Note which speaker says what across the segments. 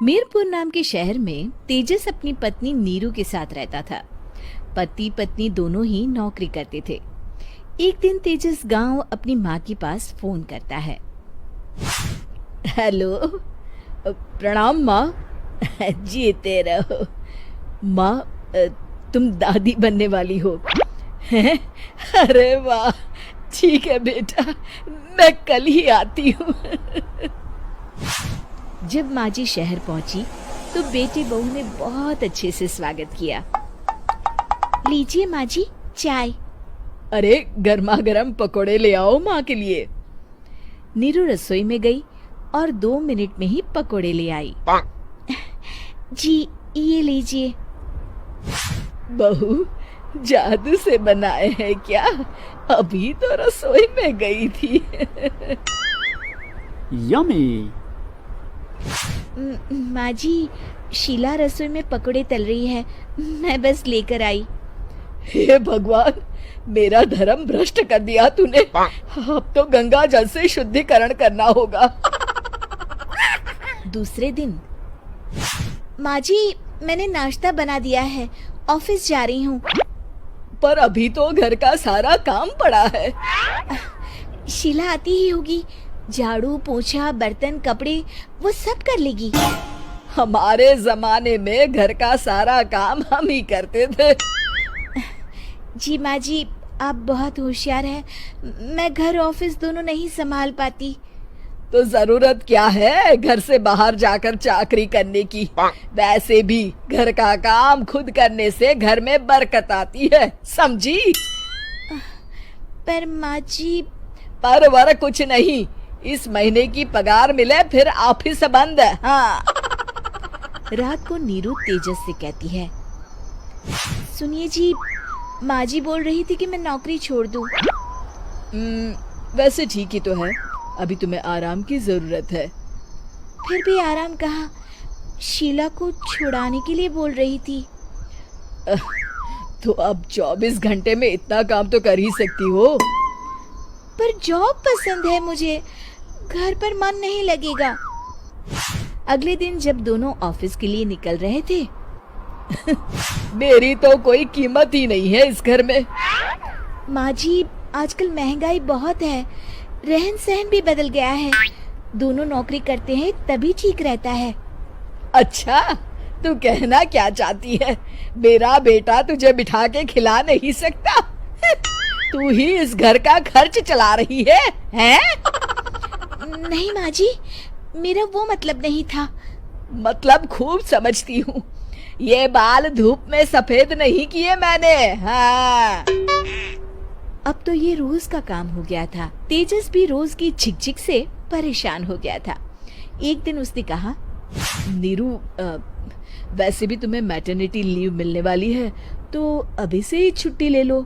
Speaker 1: मीरपुर नाम के शहर में तेजस अपनी पत्नी नीरू के साथ रहता था। पति पत्नी दोनों ही नौकरी करते थे। एक दिन तेजस गांव अपनी माँ के पास फोन करता है। हेलो, प्रणाम माँ। जीते रहो माँ, तुम दादी बनने वाली हो हैं? अरे वाह, ठीक है बेटा, मैं कल ही आती हूँ। जब माँ जी शहर पहुंची तो बेटी बहू ने बहुत अच्छे से स्वागत किया। लीजिए माँ जी, चाय। अरे गर्मा गर्म पकोड़े ले आओ माँ के लिए। नीरू रसोई में गई और 2 मिनट में ही पकोड़े ले आई। जी ये लीजिए। बहू, जादू से बनाए हैं क्या? अभी तो रसोई में गई थी।
Speaker 2: यम्मी।
Speaker 1: माँ जी, शीला रसोई में पकोड़े तल रही है, मैं बस लेकर आई। हे भगवान, मेरा धर्म भ्रष्ट कर दिया तूने। अब तो गंगा जल से शुद्धिकरण करना होगा। दूसरे दिन, माँ जी मैंने नाश्ता बना दिया है, ऑफिस जा रही हूँ। पर अभी तो घर का सारा काम पड़ा है। शीला आती ही होगी, झाड़ू पोछा बर्तन कपड़े वो सब कर लेगी। हमारे जमाने में घर का सारा काम हम ही करते थे। जी माँ जी, आप बहुत होशियार हैं, मैं घर ऑफिस दोनों नहीं संभाल पाती। तो जरूरत क्या है घर से बाहर जाकर चाकरी करने की? वैसे भी घर का काम खुद करने से घर में बरकत आती है, समझी? पर माँ जी। पर वर कुछ नहीं, इस महीने की पगार मिले फिर ऑफिस बंद। हाँ। रात को नीरू तेजस से कहती है, सुनिए जी, माँ जी बोल रही थी कि मैं नौकरी छोड़ दूं। वैसे ठीक ही तो है, अभी तुम्हें आराम की जरूरत है। फिर भी आराम कहाँ, शीला को छुड़ाने के लिए बोल रही थी। तो अब 24 घंटे में इतना काम तो कर ही सकती हो। पर जॉब पसंद है मुझे, घर पर मन नहीं लगेगा। अगले दिन जब दोनों ऑफिस के लिए निकल रहे थे, मेरी तो कोई कीमत ही नहीं है इस घर में। माँ जी, आजकल महंगाई बहुत है, रहन सहन भी बदल गया है, दोनों नौकरी करते हैं तभी ठीक रहता है। अच्छा, तू कहना क्या चाहती है? मेरा बेटा तुझे बिठा के खिला नहीं सकता? तू ही इस घर का खर्च चला रही है, हैं? नहीं माँ जी, मेरा वो मतलब नहीं था। मतलब खूब समझती हूँ, ये बाल धूप में सफेद नहीं किए मैंने। हाँ। अब तो ये रोज का काम हो गया था। तेजस भी रोज की झिकझिक से परेशान हो गया था। एक दिन उसने कहा, नीरू, वैसे भी तुम्हें मैटरनिटी लीव मिलने वाली है, तो अभी से ही छुट्टी ले लो।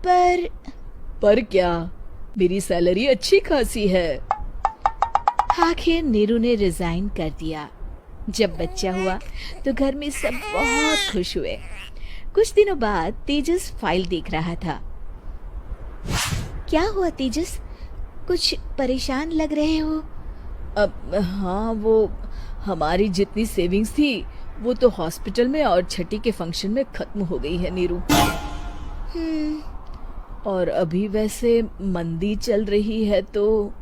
Speaker 1: पर क्या, मेरी सैलरी अच्छी खासी है। आखिर नीरू ने रिजाइन कर दिया। जब बच्चा हुआ तो घर में सब बहुत खुश हुए। कुछ दिनों बाद तेजस फाइल देख रहा था। क्या हुआ तेजस, कुछ परेशान लग रहे हो? अब हाँ, वो हमारी जितनी सेविंग्स थी वो तो हॉस्पिटल में और छठी के फंक्शन में खत्म हो गई है नीरू। और अभी वैसे मंदी चल रही है तो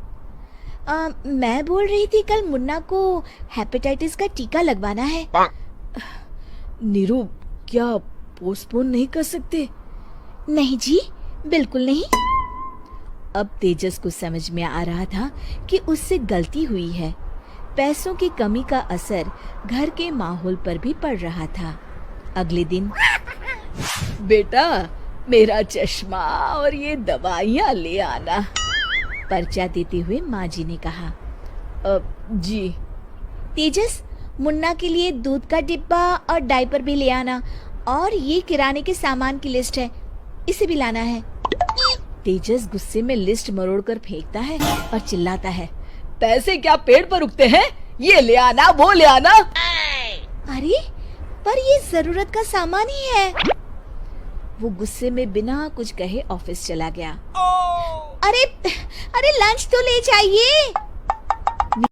Speaker 1: मैं बोल रही थी कल मुन्ना को हेपेटाइटिस का टीका लगवाना है। नीरू, क्या पोस्टपोन नहीं कर सकते? नहीं जी, बिल्कुल नहीं। अब तेजस को समझ में आ रहा था कि उससे गलती हुई है। पैसों की कमी का असर घर के माहौल पर भी पड़ रहा था। अगले दिन, बेटा मेरा चश्मा और ये दवाइयाँ ले आना, पर्चा देते हुए माँ जी ने कहा। जी। तेजस, मुन्ना के लिए दूध का डिब्बा और डायपर भी ले आना, और ये किराने के सामान की लिस्ट है, इसे भी लाना है। तेजस गुस्से में लिस्ट मरोड़कर फेंकता है और चिल्लाता है, पैसे क्या पेड़ पर उगते हैं? ये ले आना, वो ले आना। अरे पर ये जरूरत का सामान ही है। वो गुस्से में बिना कुछ कहे ऑफिस चला गया। अरे लंच तो ले जाइए।